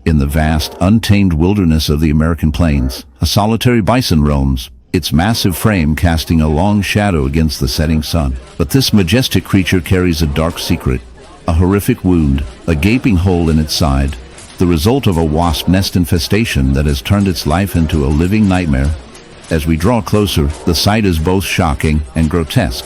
In the vast, untamed wilderness of the American plains, a solitary bison roams, its massive frame casting a long shadow against the setting sun. But this majestic creature carries a dark secret, a horrific wound, a gaping hole in its side, the result of a wasp nest infestation that has turned its life into a living nightmare. As we draw closer, the sight is both shocking and grotesque.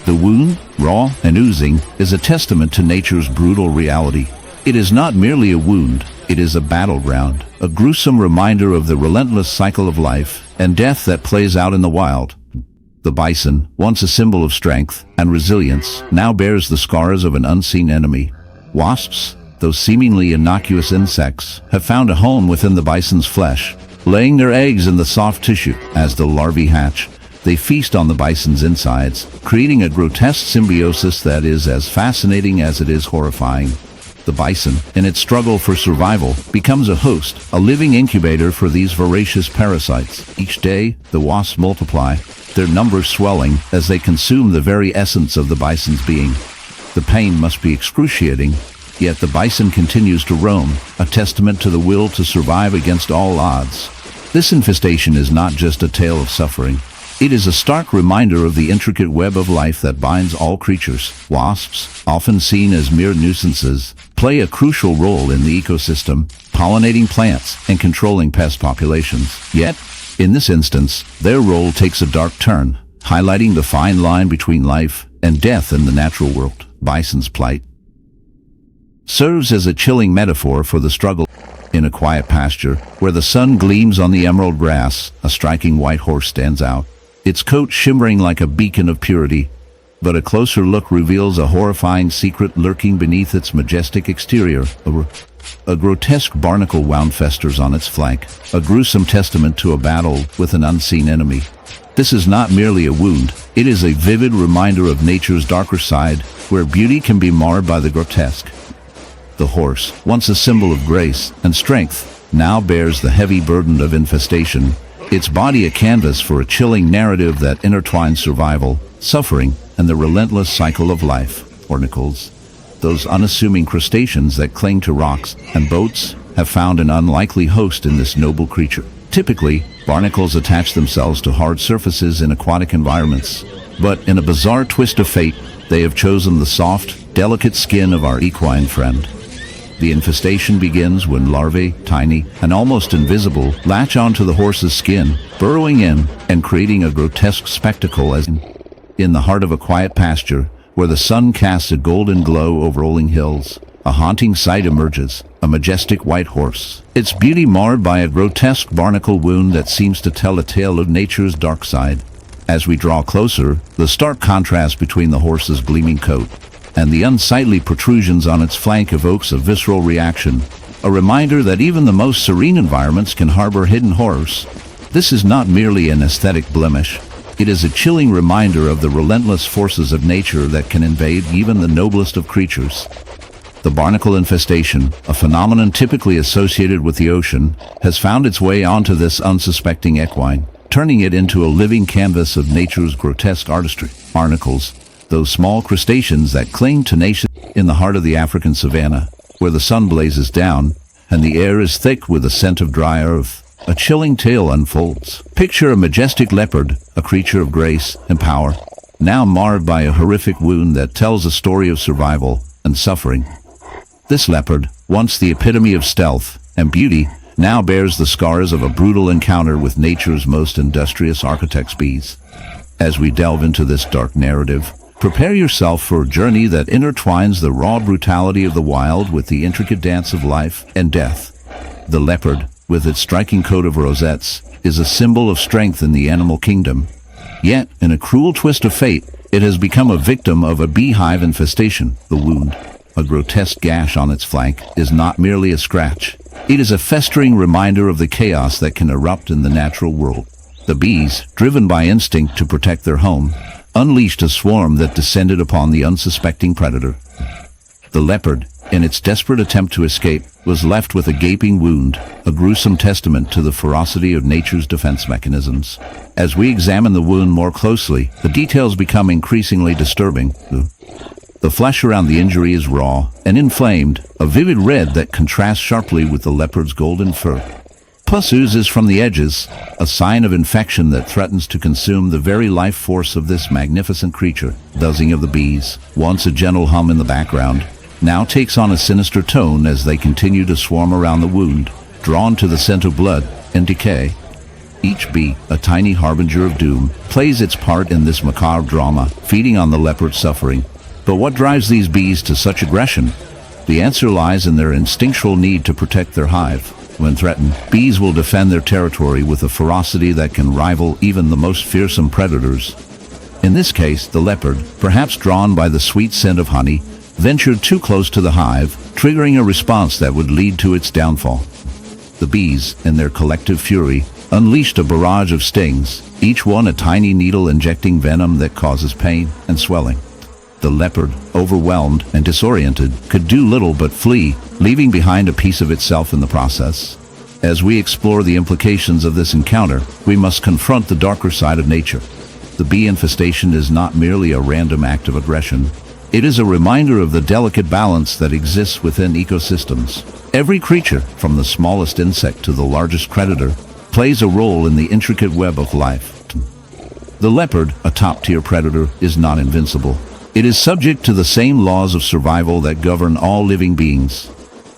The wound, raw and oozing, is a testament to nature's brutal reality. It is not merely a wound, it is a battleground, a gruesome reminder of the relentless cycle of life and death that plays out in the wild. The bison, once a symbol of strength and resilience, now bears the scars of an unseen enemy. Wasps, those seemingly innocuous insects, have found a home within the bison's flesh, laying their eggs in the soft tissue. As the larvae hatch, they feast on the bison's insides, creating a grotesque symbiosis that is as fascinating as it is horrifying. The bison, in its struggle for survival, becomes a host, a living incubator for these voracious parasites. Each day, the wasps multiply, their numbers swelling as they consume the very essence of the bison's being. The pain must be excruciating, yet the bison continues to roam, a testament to the will to survive against all odds. This infestation is not just a tale of suffering. It is a stark reminder of the intricate web of life that binds all creatures. Wasps, often seen as mere nuisances, play a crucial role in the ecosystem, pollinating plants and controlling pest populations. Yet, in this instance, their role takes a dark turn, highlighting the fine line between life and death in the natural world. Bison's plight serves as a chilling metaphor for the struggle. In a quiet pasture, where the sun gleams on the emerald grass, a striking white horse stands out, its coat shimmering like a beacon of purity. But a closer look reveals a horrifying secret lurking beneath its majestic exterior. A grotesque barnacle wound festers on its flank, a gruesome testament to a battle with an unseen enemy. This is not merely a wound, it is a vivid reminder of nature's darker side, where beauty can be marred by the grotesque. The horse, once a symbol of grace and strength, now bears the heavy burden of infestation, its body a canvas for a chilling narrative that intertwines survival, suffering, and the relentless cycle of life. Barnacles, those unassuming crustaceans that cling to rocks and boats, have found an unlikely host in this noble creature. Typically, barnacles attach themselves to hard surfaces in aquatic environments, but in a bizarre twist of fate, they have chosen the soft, delicate skin of our equine friend. The infestation begins when larvae, tiny and almost invisible, latch onto the horse's skin, burrowing in and creating a grotesque spectacle. As in the heart of a quiet pasture, where the sun casts a golden glow over rolling hills, a haunting sight emerges, a majestic white horse, its beauty marred by a grotesque barnacle wound that seems to tell a tale of nature's dark side. As we draw closer, the stark contrast between the horse's gleaming coat and the unsightly protrusions on its flank evokes a visceral reaction, a reminder that even the most serene environments can harbor hidden horrors. This is not merely an aesthetic blemish, it is a chilling reminder of the relentless forces of nature that can invade even the noblest of creatures. The barnacle infestation, a phenomenon typically associated with the ocean, has found its way onto this unsuspecting equine, turning it into a living canvas of nature's grotesque artistry. Barnacles, those small crustaceans that cling tenacious in the heart of the African savanna, where the sun blazes down and the air is thick with the scent of dry earth, a chilling tale unfolds. Picture a majestic leopard, a creature of grace and power, now marred by a horrific wound that tells a story of survival and suffering. This leopard, once the epitome of stealth and beauty, now bears the scars of a brutal encounter with nature's most industrious architect's bees. As we delve into this dark narrative, prepare yourself for a journey that intertwines the raw brutality of the wild with the intricate dance of life and death. The leopard, with its striking coat of rosettes, is a symbol of strength in the animal kingdom. Yet, in a cruel twist of fate, it has become a victim of a beehive infestation. The wound, a grotesque gash on its flank, is not merely a scratch. It is a festering reminder of the chaos that can erupt in the natural world. The bees, driven by instinct to protect their home, unleashed a swarm that descended upon the unsuspecting predator. The leopard, in its desperate attempt to escape, was left with a gaping wound, a gruesome testament to the ferocity of nature's defense mechanisms. As we examine the wound more closely, the details become increasingly disturbing. The flesh around the injury is raw and inflamed, a vivid red that contrasts sharply with the leopard's golden fur. Pus oozes from the edges, a sign of infection that threatens to consume the very life force of this magnificent creature. Buzzing of the bees, once a gentle hum in the background, now takes on a sinister tone as they continue to swarm around the wound, drawn to the scent of blood and decay. Each bee, a tiny harbinger of doom, plays its part in this macabre drama, feeding on the leopard's suffering. But what drives these bees to such aggression? The answer lies in their instinctual need to protect their hive. When threatened, bees will defend their territory with a ferocity that can rival even the most fearsome predators. In this case, the leopard, perhaps drawn by the sweet scent of honey, ventured too close to the hive, triggering a response that would lead to its downfall. The bees, in their collective fury, unleashed a barrage of stings, each one a tiny needle injecting venom that causes pain and swelling. The leopard, overwhelmed and disoriented, could do little but flee, leaving behind a piece of itself in the process. As we explore the implications of this encounter, we must confront the darker side of nature. The bee infestation is not merely a random act of aggression. It is a reminder of the delicate balance that exists within ecosystems. Every creature, from the smallest insect to the largest predator, plays a role in the intricate web of life. The leopard, a top-tier predator, is not invincible. It is subject to the same laws of survival that govern all living beings.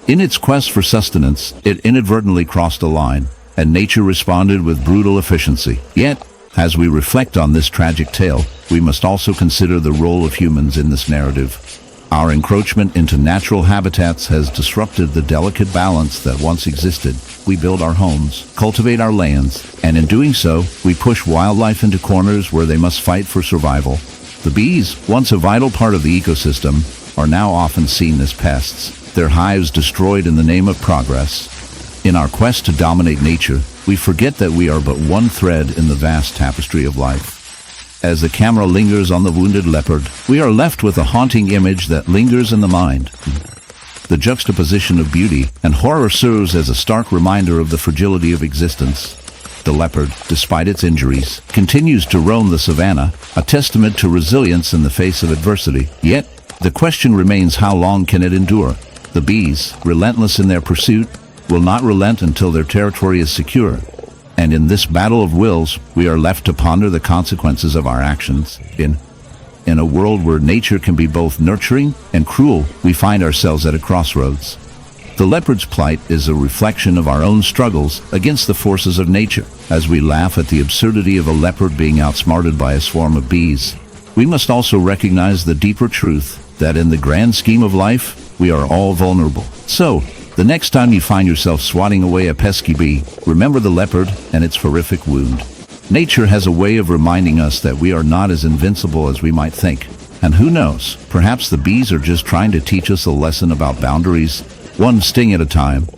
In its quest for sustenance, it inadvertently crossed a line, and nature responded with brutal efficiency. Yet, as we reflect on this tragic tale, we must also consider the role of humans in this narrative. Our encroachment into natural habitats has disrupted the delicate balance that once existed. We build our homes, cultivate our lands, and in doing so, we push wildlife into corners where they must fight for survival. The bees, once a vital part of the ecosystem, are now often seen as pests, their hives destroyed in the name of progress. In our quest to dominate nature, we forget that we are but one thread in the vast tapestry of life. As the camera lingers on the wounded leopard, we are left with a haunting image that lingers in the mind. The juxtaposition of beauty and horror serves as a stark reminder of the fragility of existence. The leopard, despite its injuries, continues to roam the savanna, a testament to resilience in the face of adversity. Yet, the question remains, how long can it endure? The bees, relentless in their pursuit, will not relent until their territory is secure. And in this battle of wills, we are left to ponder the consequences of our actions. In a world where nature can be both nurturing and cruel, we find ourselves at a crossroads. The leopard's plight is a reflection of our own struggles against the forces of nature. As we laugh at the absurdity of a leopard being outsmarted by a swarm of bees, we must also recognize the deeper truth that in the grand scheme of life, we are all vulnerable. So, the next time you find yourself swatting away a pesky bee, remember the leopard and its horrific wound. Nature has a way of reminding us that we are not as invincible as we might think. And who knows, perhaps the bees are just trying to teach us a lesson about boundaries, one sting at a time.